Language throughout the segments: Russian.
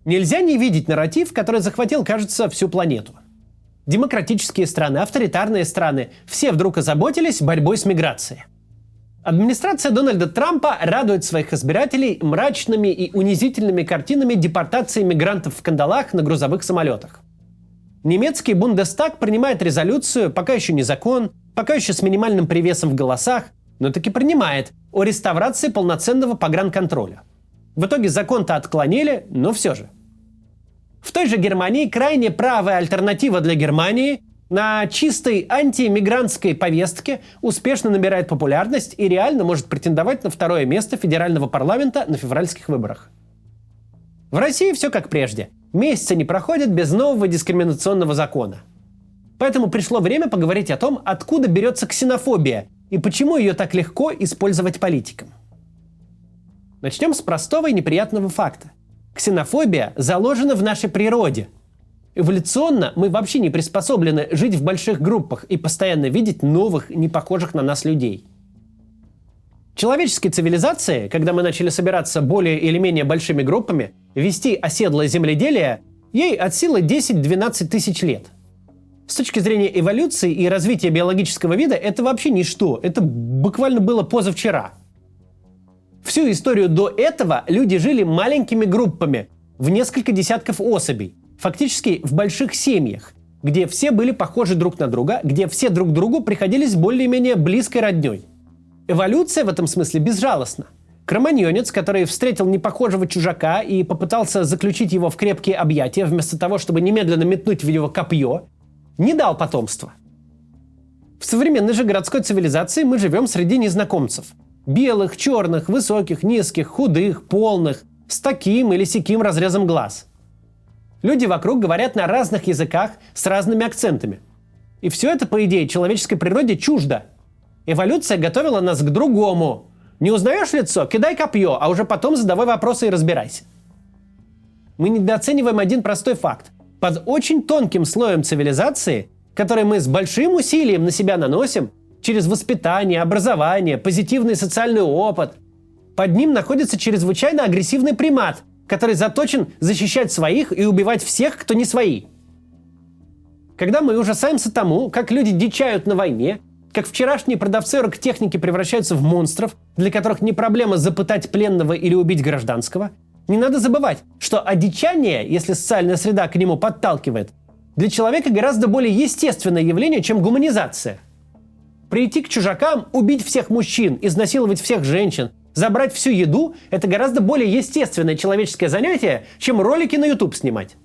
Нельзя не видеть нарратив, который захватил, кажется, всю планету. Демократические страны, авторитарные страны – все вдруг озаботились борьбой с миграцией. Администрация Дональда Трампа радует своих избирателей мрачными и унизительными картинами депортации мигрантов в кандалах на грузовых самолетах. Немецкий Бундестаг принимает резолюцию, пока еще не закон, пока еще с минимальным привесом в голосах, но таки принимает о реставрации полноценного погранконтроля. В итоге закон-то отклонили, но все же. В той же Германии крайне правая альтернатива для Германии на чистой антимигрантской повестке успешно набирает популярность и реально может претендовать на второе место федерального парламента на февральских выборах. В России все как прежде. Месяца не проходят без нового дискриминационного закона. Поэтому пришло время поговорить о том, откуда берется ксенофобия и почему ее так легко использовать политикам. Начнем с простого и неприятного факта. Ксенофобия заложена в нашей природе. Эволюционно мы вообще не приспособлены жить в больших группах и постоянно видеть новых, не похожих на нас людей. Человеческой цивилизации, когда мы начали собираться более или менее большими группами, вести оседлое земледелие, ей от силы 10-12 тысяч лет. С точки зрения эволюции и развития биологического вида это вообще ничто, это буквально было позавчера. Всю историю до этого люди жили маленькими группами, в несколько десятков особей, фактически в больших семьях, где все были похожи друг на друга, где все друг другу приходились более-менее близкой роднёй. Эволюция в этом смысле безжалостна. Кроманьонец, который встретил непохожего чужака и попытался заключить его в крепкие объятия, вместо того, чтобы немедленно метнуть в его копье, не дал потомства. В современной же городской цивилизации мы живем среди незнакомцев. Белых, черных, высоких, низких, худых, полных, с таким или сяким разрезом глаз. Люди вокруг говорят на разных языках с разными акцентами. И все это, по идее, человеческой природе чуждо. Эволюция готовила нас к другому. Не узнаешь лицо? Кидай копье, а уже потом задавай вопросы и разбирайся. Мы недооцениваем один простой факт. Под очень тонким слоем цивилизации, который мы с большим усилием на себя наносим, через воспитание, образование, позитивный социальный опыт, под ним находится чрезвычайно агрессивный примат, который заточен защищать своих и убивать всех, кто не свои. Когда мы ужасаемся тому, как люди дичают на войне, как вчерашние продавцы оргтехники превращаются в монстров, для которых не проблема запытать пленного или убить гражданского, не надо забывать, что одичание, если социальная среда к нему подталкивает, для человека гораздо более естественное явление, чем гуманизация. Прийти к чужакам, убить всех мужчин, изнасиловать всех женщин, забрать всю еду – это гораздо более естественное человеческое занятие, чем ролики на YouTube снимать.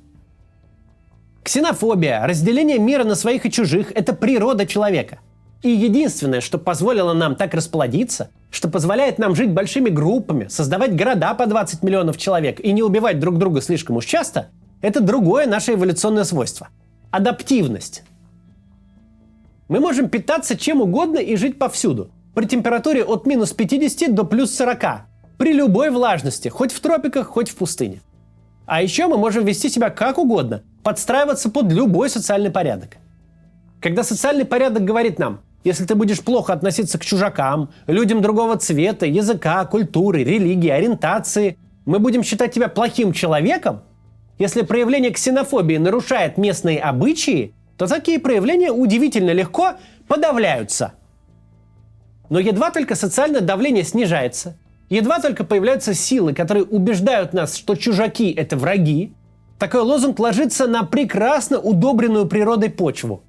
Ксенофобия, разделение мира на своих и чужих – это природа человека. И единственное, что позволило нам так расплодиться, что позволяет нам жить большими группами, создавать города по 20 миллионов человек и не убивать друг друга слишком уж часто, это другое наше эволюционное свойство – адаптивность. Мы можем питаться чем угодно и жить повсюду, при температуре от минус 50 до плюс 40, при любой влажности, хоть в тропиках, хоть в пустыне. А еще мы можем вести себя как угодно, подстраиваться под любой социальный порядок. Когда социальный порядок говорит нам: если ты будешь плохо относиться к чужакам, людям другого цвета, языка, культуры, религии, ориентации, мы будем считать тебя плохим человеком, если проявление ксенофобии нарушает местные обычаи, то такие проявления удивительно легко подавляются. Но едва только социальное давление снижается, едва только появляются силы, которые убеждают нас, что чужаки – это враги, такой лозунг ложится на прекрасно удобренную природой почву.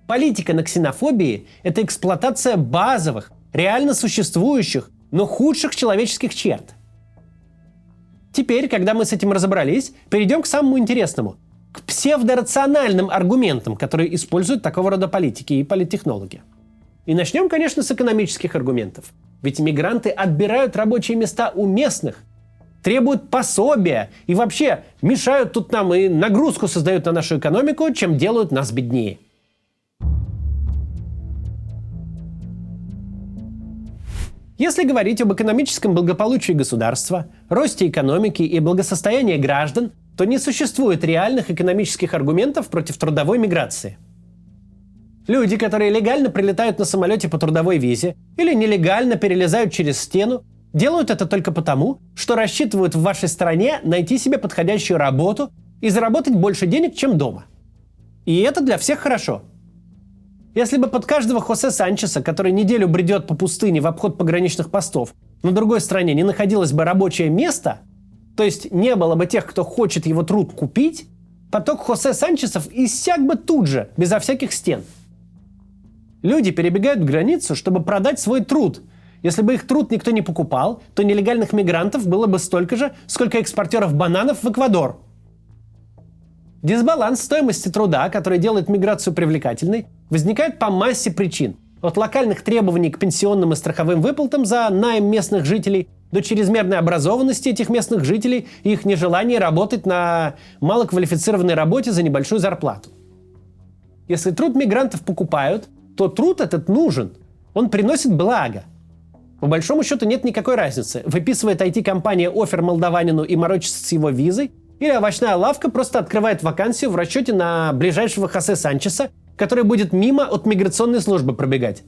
Политика на ксенофобии – это эксплуатация базовых, реально существующих, но худших человеческих черт. Теперь, когда мы с этим разобрались, перейдем к самому интересному – к псевдорациональным аргументам, которые используют такого рода политики и политтехнологи. И начнем, конечно, с экономических аргументов. Ведь мигранты отбирают рабочие места у местных, требуют пособия и вообще мешают тут нам и нагрузку создают на нашу экономику, чем делают нас беднее. Если говорить об экономическом благополучии государства, росте экономики и благосостоянии граждан, то не существует реальных экономических аргументов против трудовой миграции. Люди, которые легально прилетают на самолете по трудовой визе или нелегально перелезают через стену, Делают это только потому, что рассчитывают в вашей стране найти себе подходящую работу и заработать больше денег, чем дома. И это для всех хорошо. Если бы под каждого Хосе Санчеса, который неделю бредет по пустыне в обход пограничных постов, на другой стороне не находилось бы рабочее место, то есть не было бы тех, кто хочет его труд купить, поток Хосе Санчесов иссяк бы тут же, безо всяких стен. Люди перебегают границу, чтобы продать свой труд. Если бы их труд никто не покупал, то нелегальных мигрантов было бы столько же, сколько экспортеров бананов в Эквадор. Дисбаланс стоимости труда, который делает миграцию привлекательной, возникает по массе причин. От локальных требований к пенсионным и страховым выплатам за найм местных жителей до чрезмерной образованности этих местных жителей и их нежелания работать на малоквалифицированной работе за небольшую зарплату. Если труд мигрантов покупают, то труд этот нужен. Он приносит благо. По большому счету нет никакой разницы, выписывает IT-компания оффер молдаванину и морочится с его визой, или овощная лавка просто открывает вакансию в расчете на ближайшего Хосе Санчеса, который будет мимо от миграционной службы пробегать.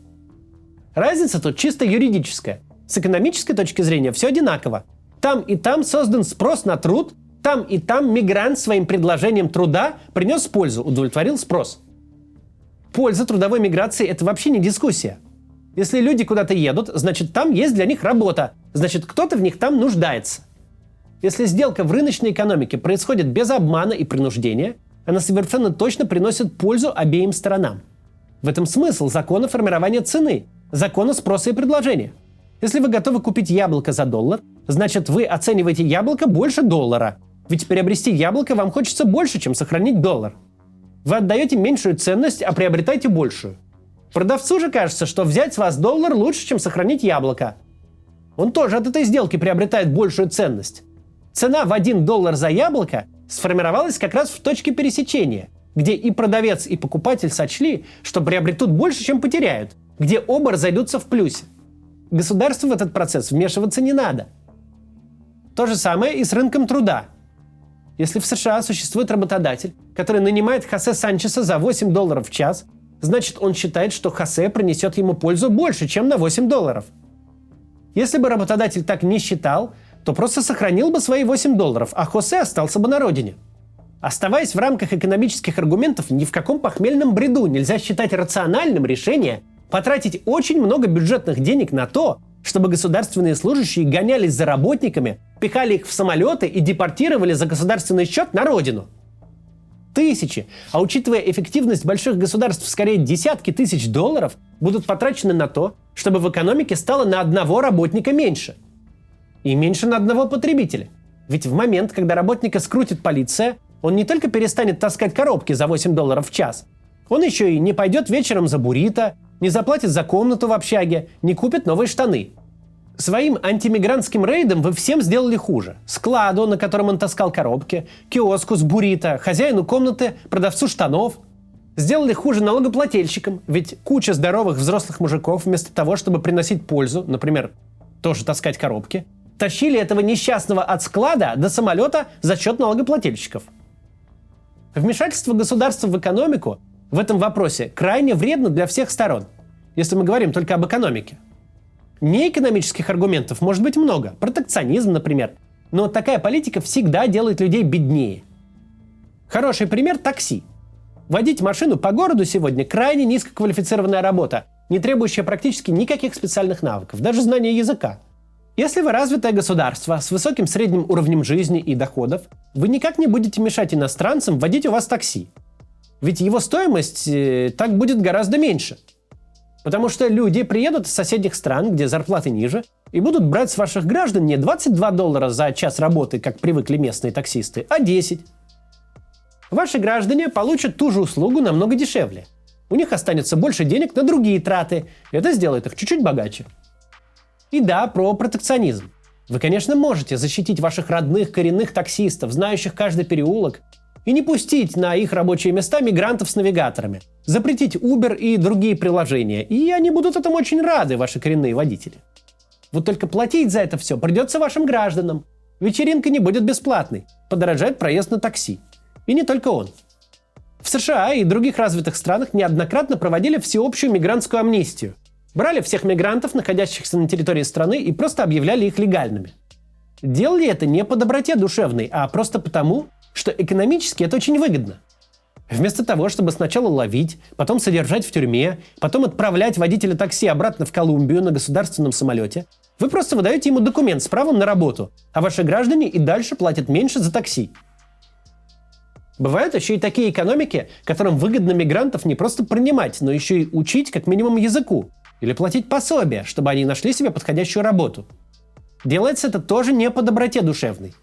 Разница тут чисто юридическая. С экономической точки зрения все одинаково. Там и там создан спрос на труд, там и там мигрант своим предложением труда принес пользу, удовлетворил спрос. Польза трудовой миграции – это вообще не дискуссия. Если люди куда-то едут, значит там есть для них работа, значит кто-то в них там нуждается. Если сделка в рыночной экономике происходит без обмана и принуждения, она совершенно точно приносит пользу обеим сторонам. В этом смысл закона формирования цены, закона спроса и предложения. Если вы готовы купить яблоко за $1, значит вы оцениваете яблоко больше $1. Ведь приобрести яблоко вам хочется больше, чем сохранить $1. Вы отдаете меньшую ценность, а приобретаете большую. Продавцу же кажется, что взять с вас $1 лучше, чем сохранить яблоко. Он тоже от этой сделки приобретает большую ценность. Цена в $1 за яблоко сформировалась как раз в точке пересечения, где и продавец, и покупатель сочли, что приобретут больше, чем потеряют, где оба разойдутся в плюсе. Государству в этот процесс вмешиваться не надо. То же самое и с рынком труда. Если в США существует работодатель, который нанимает Хосе Санчеса за $8 в час, значит он считает, что Хосе принесет ему пользу больше, чем на $8. Если бы работодатель так не считал, то просто сохранил бы свои $8, а Хосе остался бы на родине. Оставаясь в рамках экономических аргументов, ни в каком похмельном бреду нельзя считать рациональным решение потратить очень много бюджетных денег на то, чтобы государственные служащие гонялись за работниками, пихали их в самолеты и депортировали за государственный счет на родину. Тысячи, а учитывая эффективность больших государств, скорее десятки тысяч долларов будут потрачены на то, чтобы в экономике стало на одного работника меньше. И меньше на одного потребителя. Ведь в момент, когда работника скрутит полиция, он не только перестанет таскать коробки за $8 в час, он еще и не пойдет вечером за буррито, не заплатит за комнату в общаге, не купит новые штаны. Своим антимигрантским рейдом вы всем сделали хуже. Складу, на котором он таскал коробки, киоску с буррито, хозяину комнаты, продавцу штанов. Сделали хуже налогоплательщикам, ведь куча здоровых взрослых мужиков вместо того, чтобы приносить пользу, например, тоже таскать коробки, тащили этого несчастного от склада до самолета за счет налогоплательщиков. Вмешательство государства в экономику в этом вопросе крайне вредно для всех сторон, если мы говорим только об экономике. Неэкономических аргументов может быть много, протекционизм, например, но такая политика всегда делает людей беднее. Хороший пример – такси. Водить машину по городу сегодня крайне низкоквалифицированная работа, не требующая практически никаких специальных навыков, даже знания языка. Если вы развитое государство с высоким средним уровнем жизни и доходов, вы никак не будете мешать иностранцам водить у вас такси. Ведь его стоимость так будет гораздо меньше. Потому что люди приедут из соседних стран, где зарплаты ниже, и будут брать с ваших граждан не $22 за час работы, как привыкли местные таксисты, а 10. Ваши граждане получат ту же услугу намного дешевле. У них останется больше денег на другие траты. Это сделает их чуть-чуть богаче. И да, про протекционизм. Вы, конечно, можете защитить ваших родных коренных таксистов, знающих каждый переулок, и не пустить на их рабочие места мигрантов с навигаторами, запретить Uber и другие приложения, и они будут этому очень рады, ваши коренные водители. Вот только платить за это все придется вашим гражданам. Вечеринка не будет бесплатной, подорожает проезд на такси. И не только он. В США и других развитых странах неоднократно проводили всеобщую мигрантскую амнистию. Брали всех мигрантов, находящихся на территории страны, и просто объявляли их легальными. Делали это не по доброте душевной, а просто потому, что экономически это очень выгодно. Вместо того, чтобы сначала ловить, потом содержать в тюрьме, потом отправлять водителя такси обратно в Колумбию на государственном самолете, вы просто выдаете ему документ с правом на работу, а ваши граждане и дальше платят меньше за такси. Бывают еще и такие экономики, которым выгодно мигрантов не просто принимать, но еще и учить как минимум языку или платить пособие, чтобы они нашли себе подходящую работу. Делается это тоже не по доброте душевной.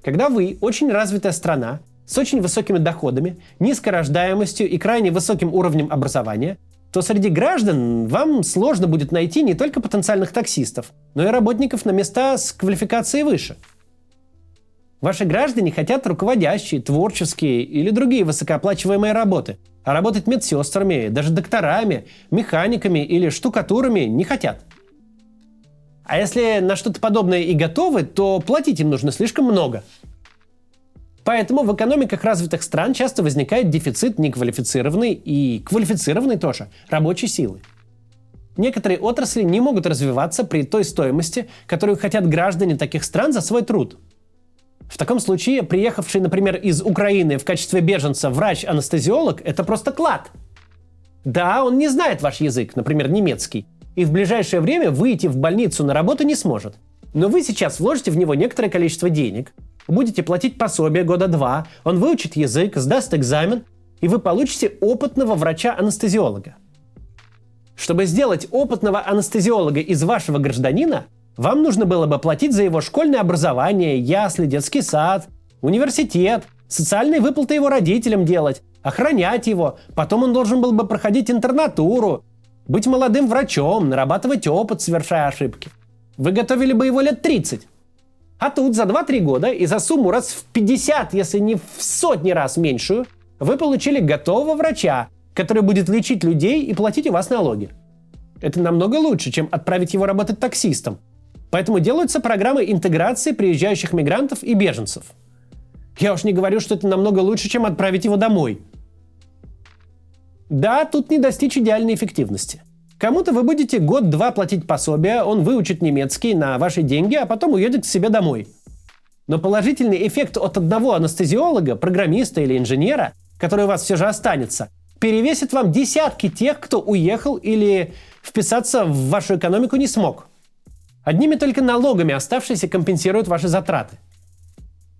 Когда вы очень развитая страна с очень высокими доходами, низкой рождаемостью и крайне высоким уровнем образования, то среди граждан вам сложно будет найти не только потенциальных таксистов, но и работников на места с квалификацией выше. Ваши граждане хотят руководящие, творческие или другие высокооплачиваемые работы, а работать медсестрами, даже докторами, механиками или штукатурами не хотят. А если на что-то подобное и готовы, то платить им нужно слишком много. Поэтому в экономиках развитых стран часто возникает дефицит неквалифицированной и квалифицированной тоже рабочей силы. Некоторые отрасли не могут развиваться при той стоимости, которую хотят граждане таких стран за свой труд. В таком случае, приехавший, например, из Украины в качестве беженца врач-анестезиолог – это просто клад. Да, он не знает ваш язык, например, немецкий, и в ближайшее время выйти в больницу на работу не сможет. Но вы сейчас вложите в него некоторое количество денег, будете платить пособие года 2, он выучит язык, сдаст экзамен, и вы получите опытного врача-анестезиолога. Чтобы сделать опытного анестезиолога из вашего гражданина, вам нужно было бы платить за его школьное образование, ясли, детский сад, университет, социальные выплаты его родителям делать, охранять его, потом он должен был бы проходить интернатуру, быть молодым врачом, нарабатывать опыт, совершая ошибки. Вы готовили бы его лет 30. А тут за 2-3 года и за сумму раз в 50, если не в сотни раз меньшую, вы получили готового врача, который будет лечить людей и платить у вас налоги. Это намного лучше, чем отправить его работать таксистом. Поэтому делаются программы интеграции приезжающих мигрантов и беженцев. Я уж не говорю, что это намного лучше, чем отправить его домой. Да, тут не достичь идеальной эффективности. Кому-то вы будете год-два платить пособие, он выучит немецкий на ваши деньги, а потом уедет к себе домой. Но положительный эффект от одного анестезиолога, программиста или инженера, который у вас все же останется, перевесит вам десятки тех, кто уехал или вписаться в вашу экономику не смог. Одними только налогами оставшиеся компенсируют ваши затраты.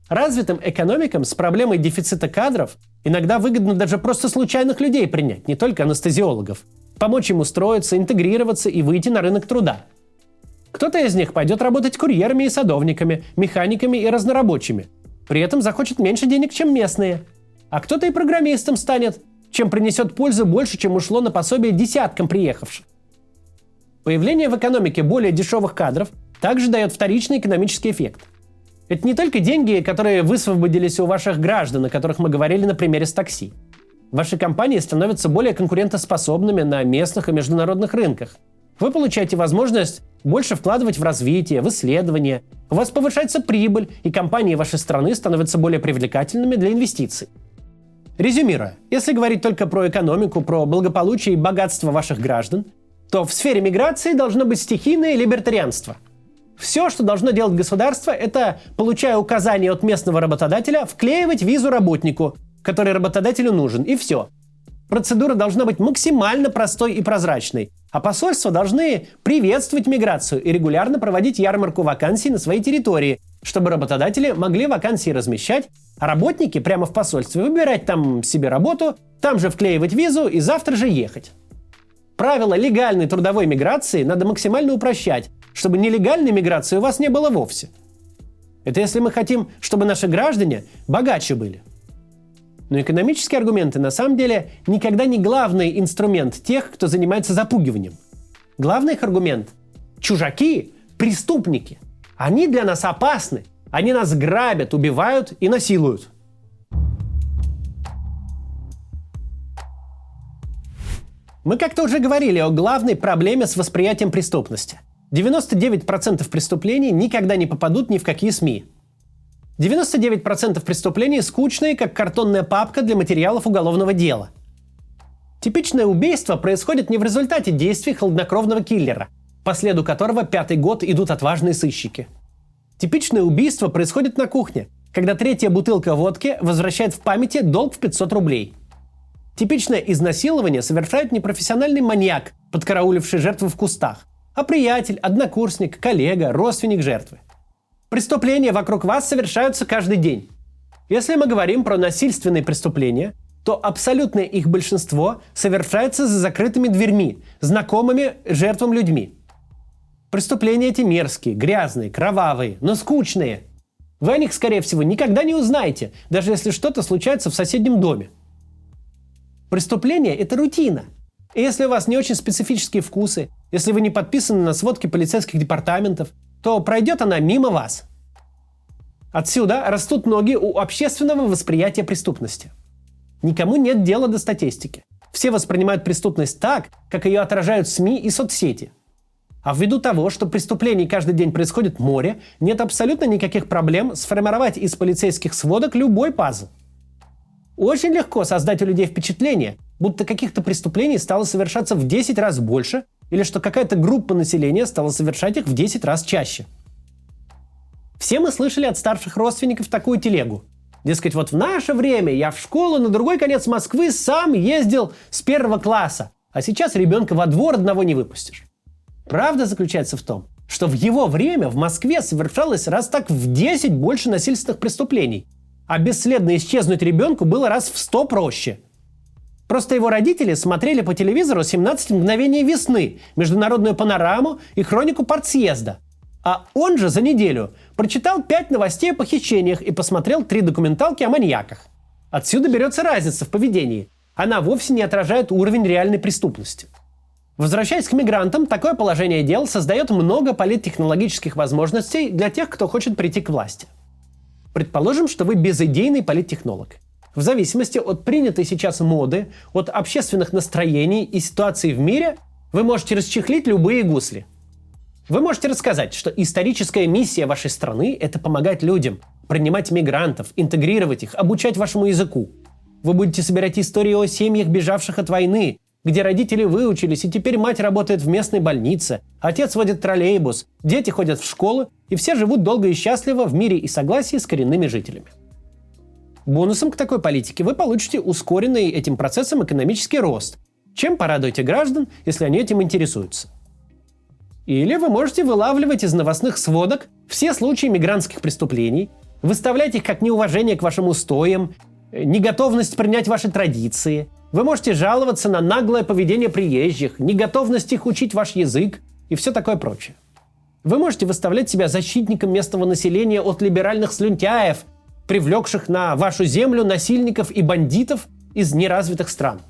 Развитым экономикам с проблемой дефицита кадров иногда выгодно даже просто случайных людей принять, не только анестезиологов, помочь им устроиться, интегрироваться и выйти на рынок труда. Кто-то из них пойдет работать курьерами и садовниками, механиками и разнорабочими. При этом захочет меньше денег, чем местные. А кто-то и программистом станет, чем принесет пользу больше, чем ушло на пособие десяткам приехавших. Появление в экономике более дешевых кадров также дает вторичный экономический эффект. Это не только деньги, которые высвободились у ваших граждан, о которых мы говорили на примере с такси. Ваши компании становятся более конкурентоспособными на местных и международных рынках. Вы получаете возможность больше вкладывать в развитие, в исследования. У вас повышается прибыль, и компании вашей страны становятся более привлекательными для инвестиций. Резюмируя, если говорить только про экономику, про благополучие и богатство ваших граждан, то в сфере миграции должно быть стихийное либертарианство. Все, что должно делать государство, это, получая указания от местного работодателя, вклеивать визу работнику, который работодателю нужен, и все. Процедура должна быть максимально простой и прозрачной, а посольства должны приветствовать миграцию и регулярно проводить ярмарку вакансий на своей территории, чтобы работодатели могли вакансии размещать, а работники прямо в посольстве выбирать там себе работу, там же вклеивать визу и завтра же ехать. Правила легальной трудовой миграции надо максимально упрощать, чтобы нелегальной миграции у вас не было вовсе. Это если мы хотим, чтобы наши граждане богаче были. Но экономические аргументы на самом деле никогда не главный инструмент тех, кто занимается запугиванием. Главный их аргумент – чужаки, преступники. Они для нас опасны. Они нас грабят, убивают и насилуют. Мы как-то уже говорили о главной проблеме с восприятием преступности. 99% преступлений никогда не попадут ни в какие СМИ. 99% преступлений скучные, как картонная папка для материалов уголовного дела. Типичное убийство происходит не в результате действий хладнокровного киллера, по следу которого 5-й год идут отважные сыщики. Типичное убийство происходит на кухне, когда 3-я бутылка водки возвращает в памяти долг в 500 рублей. Типичное изнасилование совершает не профессиональный маньяк, подкарауливший жертву в кустах, а приятель, однокурсник, коллега, родственник жертвы. Преступления вокруг вас совершаются каждый день. Если мы говорим про насильственные преступления, то абсолютное их большинство совершается за закрытыми дверьми, знакомыми жертвам людьми. Преступления эти мерзкие, грязные, кровавые, но скучные. Вы о них, скорее всего, никогда не узнаете, даже если что-то случается в соседнем доме. Преступление – это рутина. И если у вас не очень специфические вкусы, если вы не подписаны на сводки полицейских департаментов, то пройдет она мимо вас. Отсюда растут ноги у общественного восприятия преступности. Никому нет дела до статистики. Все воспринимают преступность так, как ее отражают СМИ и соцсети. А ввиду того, что преступлений каждый день происходит море, нет абсолютно никаких проблем сформировать из полицейских сводок любой пазл. Очень легко создать у людей впечатление, будто каких-то преступлений стало совершаться в 10 раз больше, или что какая-то группа населения стала совершать их в 10 раз чаще. Все мы слышали от старших родственников такую телегу. Дескать, вот в наше время я в школу на другой конец Москвы сам ездил с 1 класса, а сейчас ребенка во двор одного не выпустишь. Правда заключается в том, что в его время в Москве совершалось раз так в 10 больше насильственных преступлений, а бесследно исчезнуть ребенку было раз в 100 проще. Просто его родители смотрели по телевизору «17 мгновений весны», «Международную панораму» и «Хронику партсъезда». А он же за неделю прочитал 5 новостей о похищениях и посмотрел 3 документалки о маньяках. Отсюда берется разница в поведении. Она вовсе не отражает уровень реальной преступности. Возвращаясь к мигрантам, такое положение дел создает много политтехнологических возможностей для тех, кто хочет прийти к власти. Предположим, что вы безидейный политтехнолог. В зависимости от принятой сейчас моды, от общественных настроений и ситуации в мире, вы можете расчехлить любые гусли. Вы можете рассказать, что историческая миссия вашей страны – это помогать людям, принимать мигрантов, интегрировать их, обучать вашему языку. Вы будете собирать истории о семьях, бежавших от войны, где родители выучились, и теперь мать работает в местной больнице, отец водит троллейбус, дети ходят в школу, и все живут долго и счастливо в мире и согласии с коренными жителями. Бонусом к такой политике вы получите ускоренный этим процессом экономический рост, чем порадуете граждан, если они этим интересуются. Или вы можете вылавливать из новостных сводок все случаи мигрантских преступлений, выставлять их как неуважение к вашим устоям, неготовность принять ваши традиции. Вы можете жаловаться на наглое поведение приезжих, неготовность их учить ваш язык и все такое прочее. Вы можете выставлять себя защитником местного населения от либеральных слюнтяев, привлекших на вашу землю насильников и бандитов из неразвитых стран.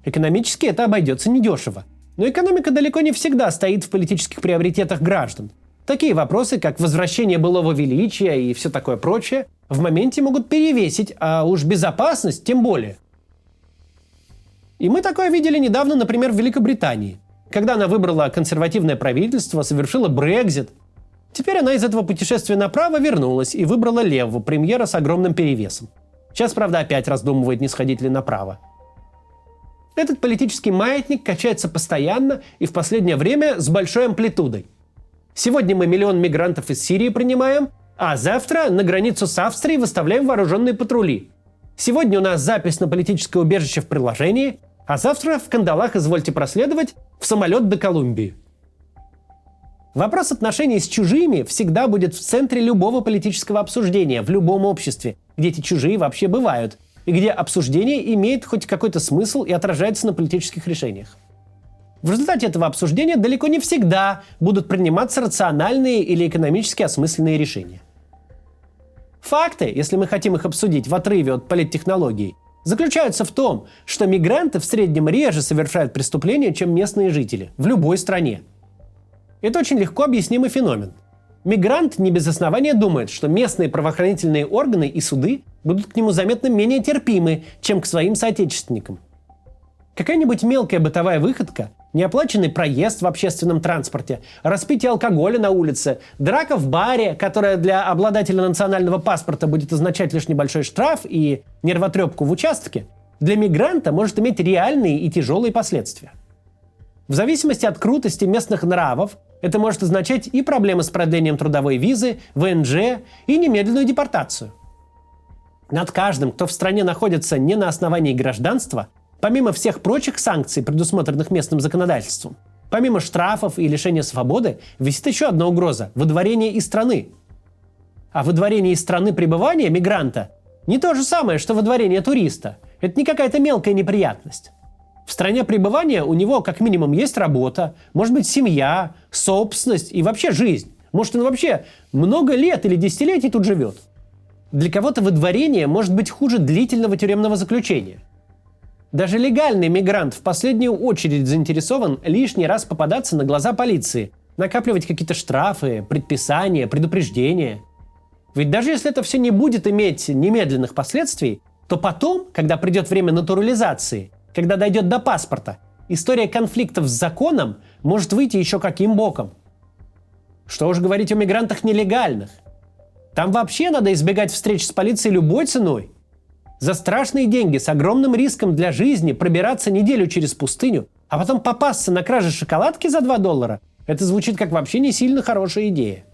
Экономически это обойдется недешево. Но экономика далеко не всегда стоит в политических приоритетах граждан. Такие вопросы, как возвращение былого величия и все такое прочее, в моменте могут перевесить, а уж безопасность тем более. И мы такое видели недавно, например, в Великобритании. Когда она выбрала консервативное правительство, совершила Брексит. Теперь она из этого путешествия направо вернулась и выбрала левого премьера с огромным перевесом. Сейчас, правда, опять раздумывает, не сходить ли направо. Этот политический маятник качается постоянно и в последнее время с большой амплитудой. Сегодня мы 1 миллион мигрантов из Сирии принимаем, а завтра на границу с Австрией выставляем вооруженные патрули. Сегодня у нас запись на политическое убежище в приложении, а завтра в кандалах извольте проследовать в самолет до Колумбии. Вопрос отношений с чужими всегда будет в центре любого политического обсуждения в любом обществе, где эти чужие вообще бывают, и где обсуждение имеет хоть какой-то смысл и отражается на политических решениях. В результате этого обсуждения далеко не всегда будут приниматься рациональные или экономически осмысленные решения. Факты, если мы хотим их обсудить в отрыве от политтехнологий, заключаются в том, что мигранты в среднем реже совершают преступления, чем местные жители в любой стране. Это очень легко объяснимый феномен. Мигрант не без основания думает, что местные правоохранительные органы и суды будут к нему заметно менее терпимы, чем к своим соотечественникам. Какая-нибудь мелкая бытовая выходка неоплаченный проезд в общественном транспорте, распитие алкоголя на улице, драка в баре, которая для обладателя национального паспорта будет означать лишь небольшой штраф и нервотрепку в участке, для мигранта может иметь реальные и тяжелые последствия. В зависимости от крутости местных нравов это может означать и проблемы с продлением трудовой визы, ВНЖ и немедленную депортацию. Над каждым, кто в стране находится не на основании гражданства, помимо всех прочих санкций, предусмотренных местным законодательством, помимо штрафов и лишения свободы, висит еще одна угроза – выдворение из страны. А выдворение из страны пребывания мигранта не то же самое, что выдворение туриста. Это не какая-то мелкая неприятность. В стране пребывания у него как минимум есть работа, может быть семья, собственность и вообще жизнь. Может, он вообще много лет или десятилетий тут живет. Для кого-то выдворение может быть хуже длительного тюремного заключения. Даже легальный мигрант в последнюю очередь заинтересован лишний раз попадаться на глаза полиции, накапливать какие-то штрафы, предписания, предупреждения. Ведь даже если это все не будет иметь немедленных последствий, то потом, когда придет время натурализации, когда дойдет до паспорта, история конфликтов с законом может выйти еще каким боком. Что уж говорить о мигрантах нелегальных. Там вообще надо избегать встреч с полицией любой ценой. За страшные деньги с огромным риском для жизни пробираться неделю через пустыню, а потом попасться на краже шоколадки за $2 – это звучит как вообще не сильно хорошая идея.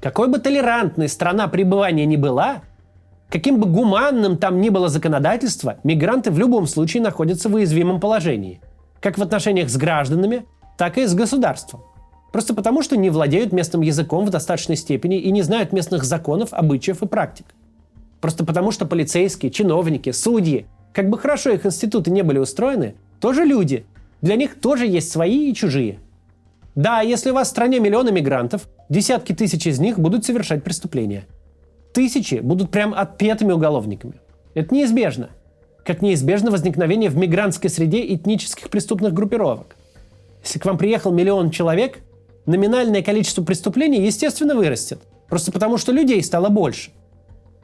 Какой бы толерантной страна пребывания ни была, каким бы гуманным там ни было законодательство, мигранты в любом случае находятся в уязвимом положении. Как в отношениях с гражданами, так и с государством. Просто потому, что не владеют местным языком в достаточной степени и не знают местных законов, обычаев и практик. Просто потому, что полицейские, чиновники, судьи, как бы хорошо их институты не были устроены, тоже люди. Для них тоже есть свои и чужие. Да, если у вас в стране миллионы мигрантов, десятки тысяч из них будут совершать преступления. Тысячи будут прям отпетыми уголовниками. Это неизбежно. Как неизбежно возникновение в мигрантской среде этнических преступных группировок. Если к вам приехал 1 миллион человек, номинальное количество преступлений, естественно, вырастет. Просто потому, что людей стало больше.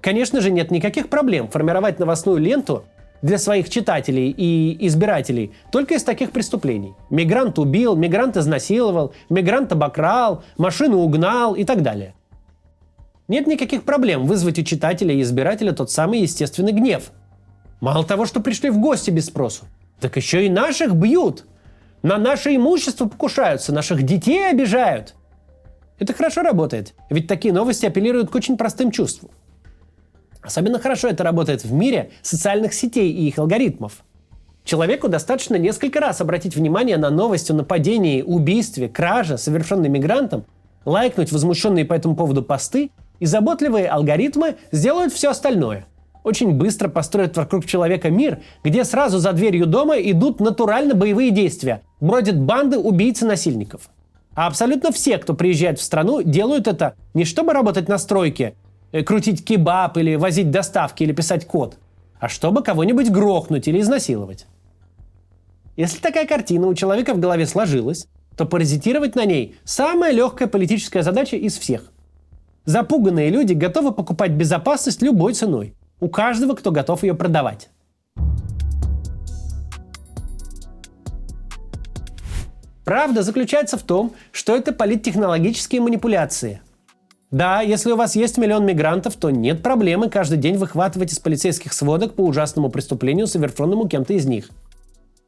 Конечно же, нет никаких проблем формировать новостную ленту для своих читателей и избирателей только из таких преступлений. Мигрант убил, мигрант изнасиловал, мигрант обокрал, машину угнал и так далее. Нет никаких проблем вызвать у читателя и избирателя тот самый естественный гнев. Мало того, что пришли в гости без спросу, так еще и наших бьют. На наше имущество покушаются, наших детей обижают. Это хорошо работает, ведь такие новости апеллируют к очень простым чувствам. Особенно хорошо это работает в мире социальных сетей и их алгоритмов. Человеку достаточно несколько раз обратить внимание на новость о нападении, убийстве, краже, совершенной мигрантом, лайкнуть возмущенные по этому поводу посты, и заботливые алгоритмы сделают все остальное. Очень быстро построят вокруг человека мир, где сразу за дверью дома идут натурально боевые действия, бродят банды убийц и насильников. А абсолютно все, кто приезжает в страну, делают это не чтобы работать на стройке, крутить кебаб или возить доставки или писать код, а чтобы кого-нибудь грохнуть или изнасиловать. Если такая картина у человека в голове сложилась, то паразитировать на ней – самая легкая политическая задача из всех. Запуганные люди готовы покупать безопасность любой ценой. У каждого, кто готов ее продавать. Правда заключается в том, что это политтехнологические манипуляции. Да, если у вас есть 1 миллион мигрантов, то нет проблемы каждый день выхватывать из полицейских сводок по ужасному преступлению, совершенному кем-то из них.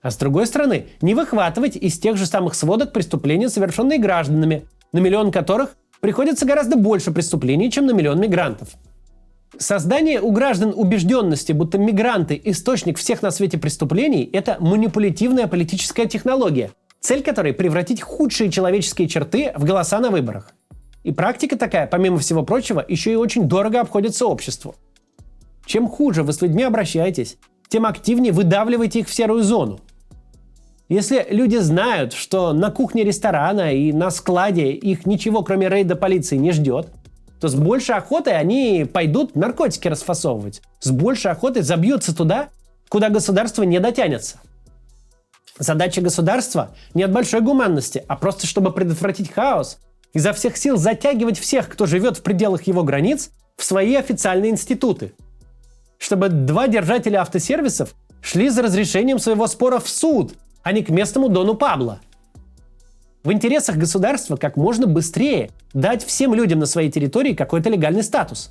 А с другой стороны, не выхватывать из тех же самых сводок преступления, совершенные гражданами, на 1 миллион которых приходится гораздо больше преступлений, чем на 1 миллион мигрантов. Создание у граждан убежденности, будто мигранты – источник всех на свете преступлений – это манипулятивная политическая технология, цель которой – превратить худшие человеческие черты в голоса на выборах. И практика такая, помимо всего прочего, еще и очень дорого обходится обществу. Чем хуже вы с людьми обращаетесь, тем активнее выдавливаете их в серую зону. Если люди знают, что на кухне ресторана и на складе их ничего, кроме рейда полиции, не ждет, то с большей охотой они пойдут наркотики расфасовывать. С большей охотой забьются туда, куда государство не дотянется. Задача государства не от большой гуманности, а просто чтобы предотвратить хаос, изо всех сил затягивать всех, кто живет в пределах его границ, в свои официальные институты. Чтобы 2 держателя автосервисов шли за разрешением своего спора в суд, а не к местному дону Пабло. В интересах государства как можно быстрее дать всем людям на своей территории какой-то легальный статус.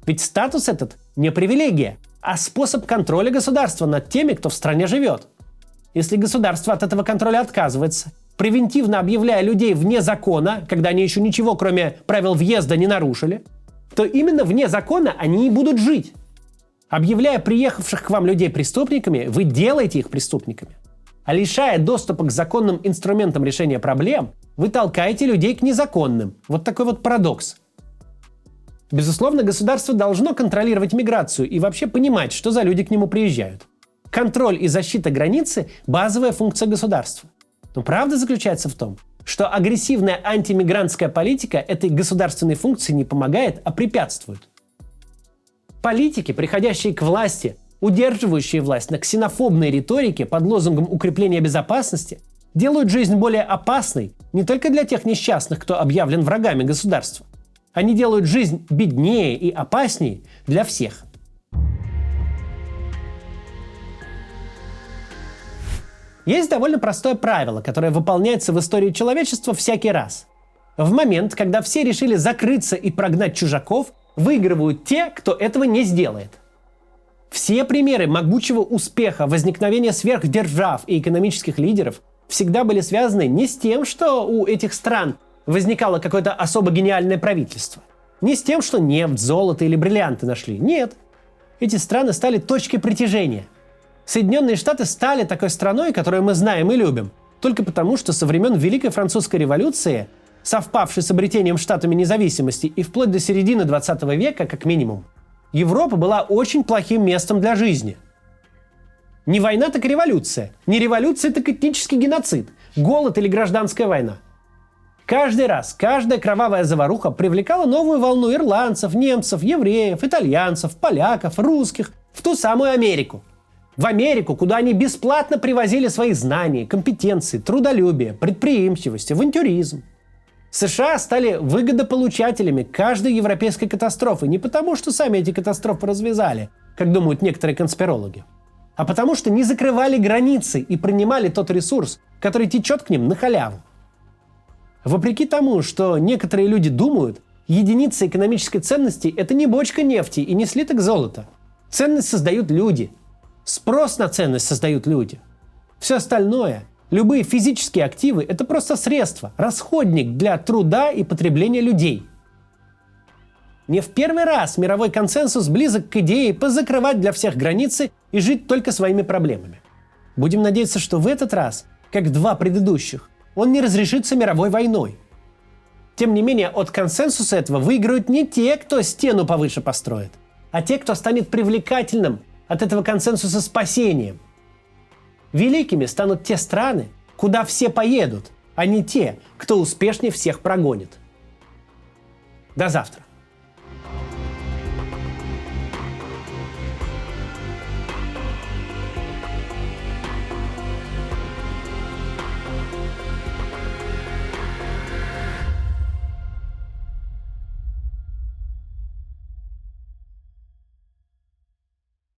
Ведь статус этот не привилегия, а способ контроля государства над теми, кто в стране живет. Если государство от этого контроля отказывается, превентивно объявляя людей вне закона, когда они еще ничего, кроме правил въезда, не нарушили, то именно вне закона они и будут жить. Объявляя приехавших к вам людей преступниками, вы делаете их преступниками. А лишая доступа к законным инструментам решения проблем, вы толкаете людей к незаконным. Вот такой вот парадокс. Безусловно, государство должно контролировать миграцию и вообще понимать, что за люди к нему приезжают. Контроль и защита границы – базовая функция государства. Но правда заключается в том, что агрессивная антимигрантская политика этой государственной функции не помогает, а препятствует. Политики, приходящие к власти, удерживающие власть на ксенофобной риторике под лозунгом укрепления безопасности, делают жизнь более опасной не только для тех несчастных, кто объявлен врагами государства. Они делают жизнь беднее и опаснее для всех. Есть довольно простое правило, которое выполняется в истории человечества всякий раз. В момент, когда все решили закрыться и прогнать чужаков, выигрывают те, кто этого не сделает. Все примеры могучего успеха возникновения сверхдержав и экономических лидеров всегда были связаны не с тем, что у этих стран возникало какое-то особо гениальное правительство, не с тем, что нефть, золото или бриллианты нашли. Нет. Эти страны стали точкой притяжения. Соединенные Штаты стали такой страной, которую мы знаем и любим, только потому, что со времен Великой Французской революции, совпавшей с обретением Штатами независимости и вплоть до середины 20 века, как минимум, Европа была очень плохим местом для жизни. Не война, так революция. Не революция, так этнический геноцид. Голод или гражданская война. Каждый раз, каждая кровавая заваруха привлекала новую волну ирландцев, немцев, евреев, итальянцев, поляков, русских в ту самую Америку. В Америку, куда они бесплатно привозили свои знания, компетенции, трудолюбие, предприимчивость, авантюризм. США стали выгодополучателями каждой европейской катастрофы не потому, что сами эти катастрофы развязали, как думают некоторые конспирологи, а потому что не закрывали границы и принимали тот ресурс, который течет к ним на халяву. Вопреки тому, что некоторые люди думают, единица экономической ценности – это не бочка нефти и не слиток золота. Ценность создают люди. Спрос на ценность создают люди. Все остальное, любые физические активы – это просто средство, расходник для труда и потребления людей. Не в первый раз мировой консенсус близок к идее позакрывать для всех границы и жить только своими проблемами. Будем надеяться, что в этот раз, как два предыдущих, он не разрешится мировой войной. Тем не менее, от консенсуса этого выиграют не те, кто стену повыше построит, а те, кто станет привлекательным от этого консенсуса спасением. Великими станут те страны, куда все поедут, а не те, кто успешнее всех прогонит. До завтра.